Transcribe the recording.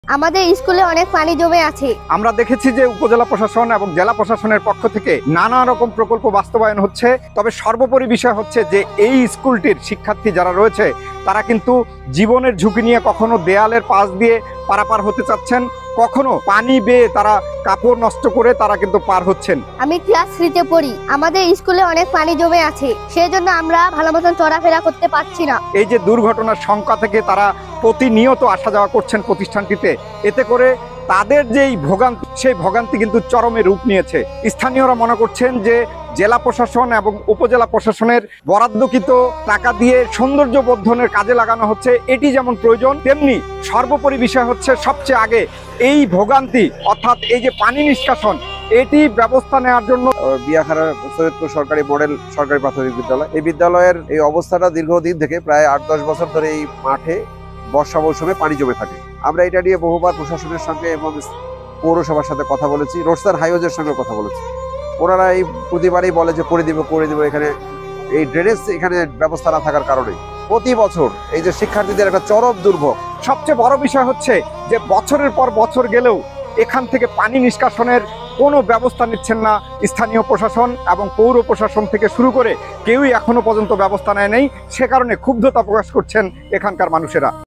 আমাদের স্কুলে অনেক পানি জমে আছে। আমরা দেখেছি যে উপজেলা প্রশাসন এবং জেলা প্রশাসনের পক্ষ থেকে নানা রকম প্রকল্প বাস্তবায়ন হচ্ছে, তবে সর্বোপরি বিষয় হচ্ছে যে এই স্কুলটির শিক্ষার্থী যারা রয়েছে তারা কিন্তু জীবনের ঝুঁকি নিয়ে কখনো দেয়ালের পাশ দিয়ে পারাপার হতে চাচ্ছেন, কখনো পানি বেয়ে তারা কাপড় নষ্ট করে তারা কিন্তু পার হচ্ছেন। আমি ক্লাস 3-তে পড়ি। আমাদের স্কুলে অনেক পানি জমে আছে, সেই জন্য আমরা ভালো মতন চলাফেরা করতে পারছি না। এই যে দুর্ঘটনার সংখ্যা থেকে তারা প্রতিনিয়ত আসা যাওয়া করছেন প্রতিষ্ঠানটিতে, এতে করে তাদের যেই ভোগান্তি সেই ভোগান্তি কিন্তু চরমে রূপ নিয়েছে। স্থানীয়রা মনে করছেন যে জেলা প্রশাসন এবং উপজেলা প্রশাসনের বরাদ্দকৃত টাকা দিয়ে সৌন্দর্য বর্ধনের কাজে লাগানো হচ্ছে, এটি যেমন প্রয়োজন তেমনি সর্বোপরি বিষয় হচ্ছে সবচেয়ে আগে এই ভোগান্তি অর্থাৎ এই যে পানি নিষ্কাশন এটি ব্যবস্থা নেওয়ার জন্য। বিয়াখারা সৈয়দপুর সরকারি মডেল সরকারি প্রাথমিক বিদ্যালয়, এই বিদ্যালয়ের এই অবস্থাটা দীর্ঘদিন থেকে প্রায় 8-10 বছর ধরে এই মাঠে বর্ষা মৌসুমে পানি জমে থাকে। আমরা এটা নিয়ে বহুবার প্রশাসনের সঙ্গে এবং পৌরসভার সাথে কথা বলেছি, রোডসাইড হাইওয়েজের সঙ্গে কথা বলেছি। ওনারা এই প্রতিবারই বলে যে করে দিব এখানে এই ড্রেনেজ এখানে ব্যবস্থা না থাকার কারণে প্রতি বছর এই যে শিক্ষার্থীদের একটা চরম দুর্ভোগ। সবচেয়ে বড় বিষয় হচ্ছে যে বছরের পর বছর গেলেও এখান থেকে পানি নিষ্কাশনের কোনো ব্যবস্থা নিচ্ছেন না স্থানীয় প্রশাসন এবং পৌর প্রশাসন থেকে শুরু করে কেউই এখনো পর্যন্ত ব্যবস্থা নেয় নেই। সে কারণে ক্ষুব্ধতা প্রকাশ করছেন এখানকার মানুষেরা।